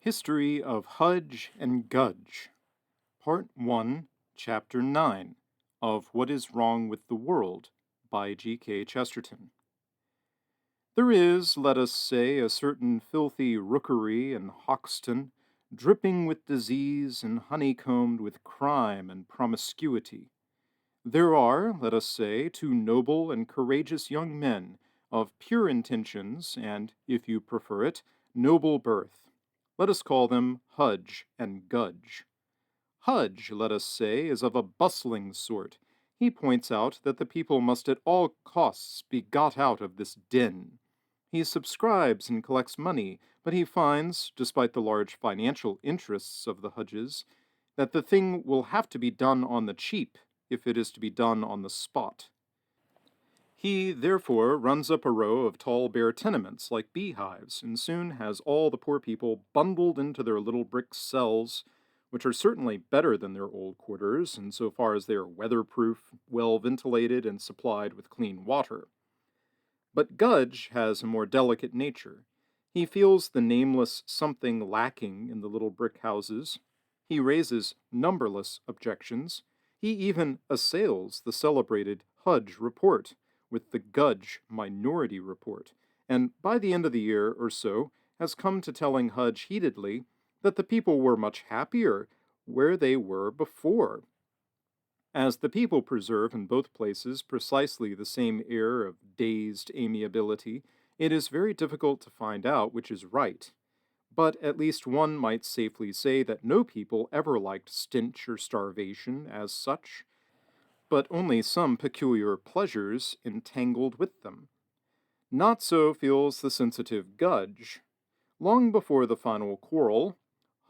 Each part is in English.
History of Hudge and Gudge, Part 1, Chapter 9 of What is Wrong with the World by G.K. Chesterton. There is, let us say, a certain filthy rookery in Hoxton, dripping with disease and honeycombed with crime and promiscuity. There are, let us say, two noble and courageous young men of pure intentions and, if you prefer it, noble birth. Let us call them Hudge and Gudge. Hudge, let us say, is of a bustling sort. He points out that the people must at all costs be got out of this den. He subscribes and collects money, but he finds, despite the large financial interests of the Hudges, that the thing will have to be done on the cheap if it is to be done on the spot. He, therefore, runs up a row of tall bare tenements like beehives, and soon has all the poor people bundled into their little brick cells, which are certainly better than their old quarters, in so far as they are weatherproof, well ventilated, and supplied with clean water. But Gudge has a more delicate nature. He feels the nameless something lacking in the little brick houses. He raises numberless objections. He even assails the celebrated Hudge Report with the Gudge Minority Report, and by the end of the year or so has come to telling Hudge heatedly that the people were much happier where they were before. As the people preserve in both places precisely the same air of dazed amiability, it is very difficult to find out which is right. But at least one might safely say that no people ever liked stench or starvation as such, but only some peculiar pleasures entangled with them. Not so feels the sensitive Gudge. Long before the final quarrel,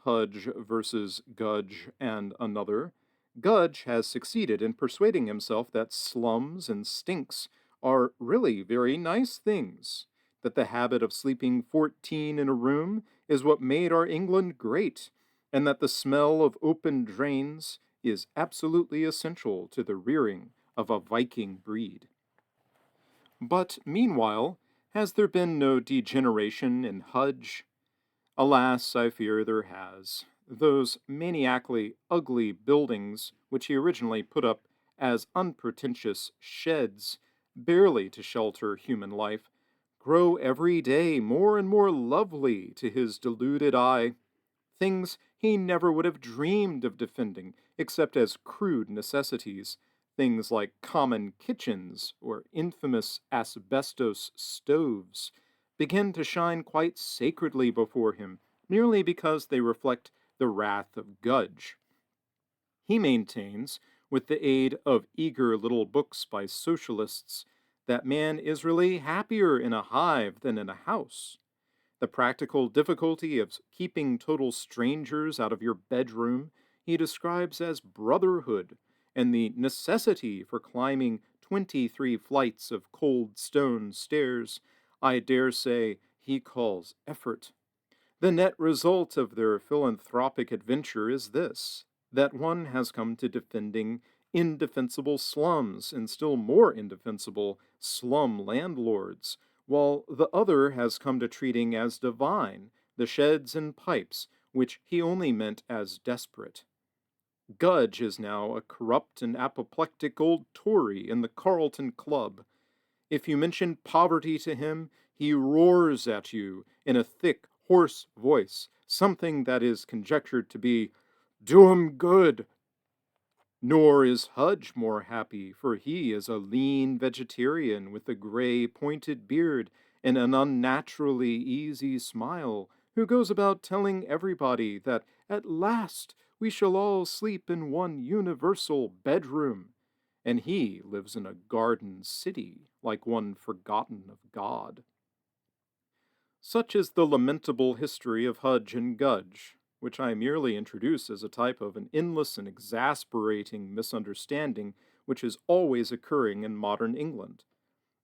Hudge versus Gudge and another, Gudge has succeeded in persuading himself that slums and stinks are really very nice things, that the habit of sleeping 14 in a room is what made our England great, and that the smell of open drains is absolutely essential to the rearing of a Viking breed. But meanwhile, has there been no degeneration in Hudge? Alas, I fear there has. Those maniacally ugly buildings, which he originally put up as unpretentious sheds, barely to shelter human life, grow every day more and more lovely to his deluded eye. Things he never would have dreamed of defending except as crude necessities, things like common kitchens or infamous asbestos stoves, begin to shine quite sacredly before him, merely because they reflect the wrath of Gudge. He maintains, with the aid of eager little books by socialists, that man is really happier in a hive than in a house. The practical difficulty of keeping total strangers out of your bedroom he describes as brotherhood, and the necessity for climbing 23 flights of cold stone stairs, I dare say, he calls effort. The net result of their philanthropic adventure is this, that one has come to defending indefensible slums and still more indefensible slum landlords, while the other has come to treating as divine the sheds and pipes which he only meant as desperate. Gudge is now a corrupt and apoplectic old Tory in the Carlton Club. If you mention poverty to him, he roars at you in a thick, hoarse voice, something that is conjectured to be, "Do 'em good." Nor is Hudge more happy, for he is a lean vegetarian with a gray pointed beard and an unnaturally easy smile, who goes about telling everybody that at last we shall all sleep in one universal bedroom, and he lives in a garden city like one forgotten of God. Such is the lamentable history of Hudge and Gudge, which I merely introduce as a type of an endless and exasperating misunderstanding which is always occurring in modern England.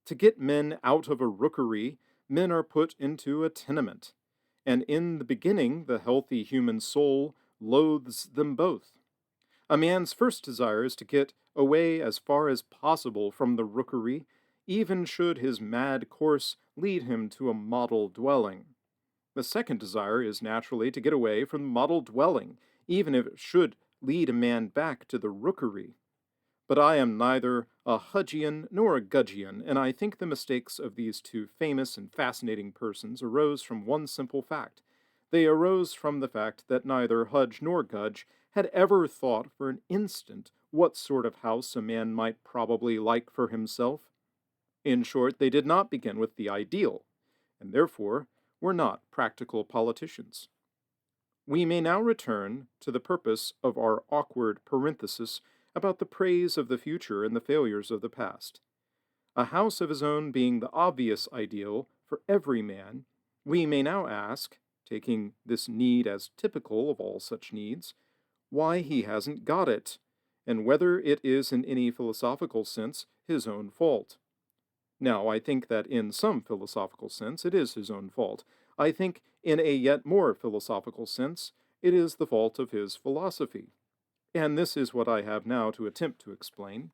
To get men out of a rookery, men are put into a tenement, and in the beginning the healthy human soul loathes them both. A man's first desire is to get away as far as possible from the rookery, even should his mad course lead him to a model dwelling. The second desire is naturally to get away from the model dwelling, even if it should lead a man back to the rookery. But I am neither a Hudgian nor a Gudgian, and I think the mistakes of these two famous and fascinating persons arose from one simple fact. They arose from the fact that neither Hudge nor Gudge had ever thought for an instant what sort of house a man might probably like for himself. In short, they did not begin with the ideal, and therefore were not practical politicians. We may now return to the purpose of our awkward parenthesis about the praise of the future and the failures of the past. A house of his own being the obvious ideal for every man, we may now ask, taking this need as typical of all such needs, why he hasn't got it, and whether it is in any philosophical sense his own fault. Now, I think that in some philosophical sense it is his own fault. I think in a yet more philosophical sense it is the fault of his philosophy. And this is what I have now to attempt to explain.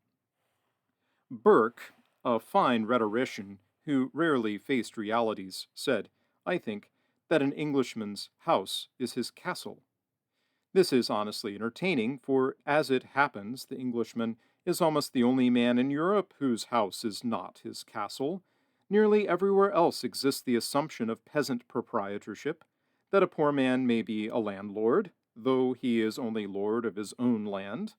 Burke, a fine rhetorician who rarely faced realities, said, I think, that an Englishman's house is his castle. This is honestly entertaining, for as it happens, the Englishman is almost the only man in Europe whose house is not his castle. Nearly everywhere else exists the assumption of peasant proprietorship, that a poor man may be a landlord, though he is only lord of his own land.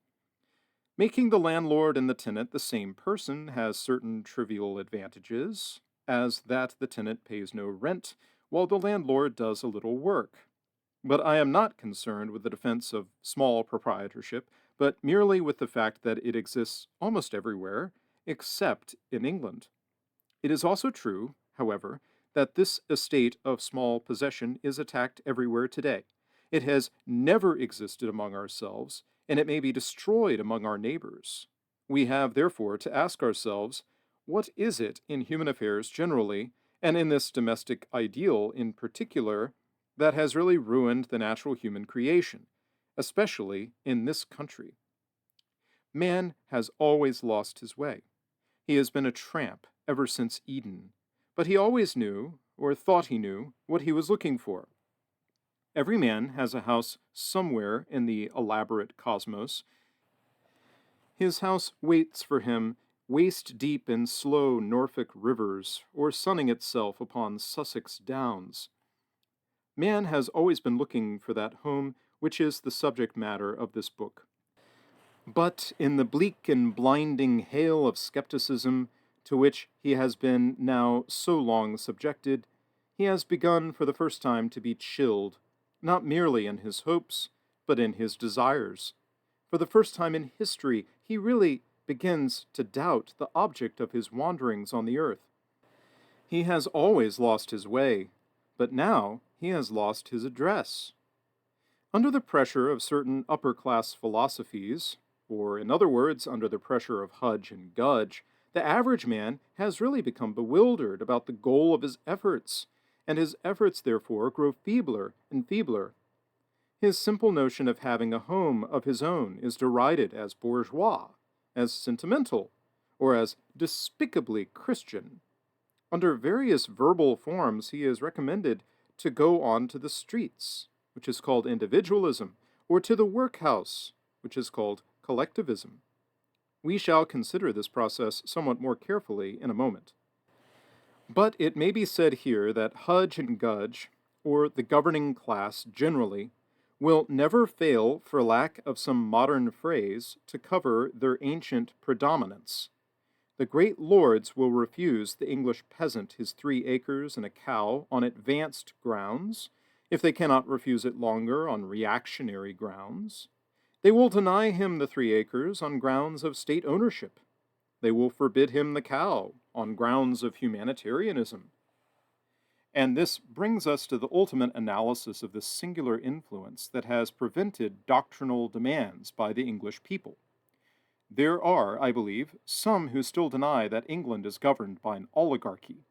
Making the landlord and the tenant the same person has certain trivial advantages, as that the tenant pays no rent, while the landlord does a little work. But I am not concerned with the defense of small proprietorship, but merely with the fact that it exists almost everywhere, except in England. It is also true, however, that this estate of small possession is attacked everywhere today. It has never existed among ourselves, and it may be destroyed among our neighbors. We have, therefore, to ask ourselves, what is it in human affairs generally, and in this domestic ideal in particular, that has really ruined the natural human creation, especially in this country? Man has always lost his way. He has been a tramp ever since Eden, but he always knew, or thought he knew, what he was looking for. Every man has a house somewhere in the elaborate cosmos. His house waits for him waist deep in slow Norfolk rivers, or sunning itself upon Sussex downs. Man has always been looking for that home which is the subject matter of this book. But in the bleak and blinding hail of skepticism to which he has been now so long subjected, he has begun for the first time to be chilled, not merely in his hopes, but in his desires. For the first time in history, he really begins to doubt the object of his wanderings on the earth. He has always lost his way, but now he has lost his address. Under the pressure of certain upper-class philosophies, or in other words, under the pressure of Hudge and Gudge, the average man has really become bewildered about the goal of his efforts, and his efforts therefore grow feebler and feebler. His simple notion of having a home of his own is derided as bourgeois, as sentimental, or as despicably Christian. Under various verbal forms, he is recommended to go on to the streets, which is called individualism, or to the workhouse, which is called collectivism. We shall consider this process somewhat more carefully in a moment. But it may be said here that Hudge and Gudge, or the governing class generally, will never fail, for lack of some modern phrase, to cover their ancient predominance. The great lords will refuse the English peasant his 3 acres and a cow on advanced grounds, if they cannot refuse it longer on reactionary grounds. They will deny him the 3 acres on grounds of state ownership. They will forbid him the cow on grounds of humanitarianism. And this brings us to the ultimate analysis of this singular influence that has prevented doctrinal demands by the English people. There are, I believe, some who still deny that England is governed by an oligarchy.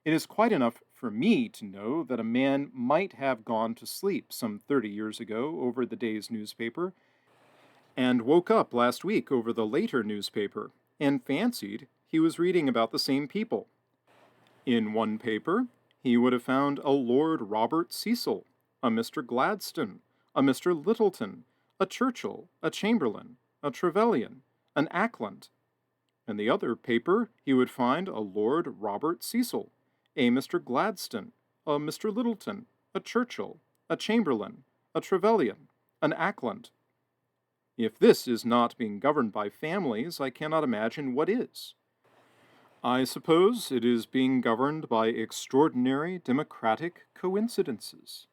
It is quite enough for me to know that a man might have gone to sleep some 30 years ago over the day's newspaper, and woke up last week over the later newspaper, and fancied he was reading about the same people. In one paper, He would have found a Lord Robert Cecil, a Mr. Gladstone, a Mr. Littleton, a Churchill, a Chamberlain, a Trevelyan, an Acland. In the other paper, he would find a Lord Robert Cecil, a Mr. Gladstone, a Mr. Littleton, a Churchill, a Chamberlain, a Trevelyan, an Acland. If this is not being governed by families, I cannot imagine what is. I suppose it is being governed by extraordinary democratic coincidences.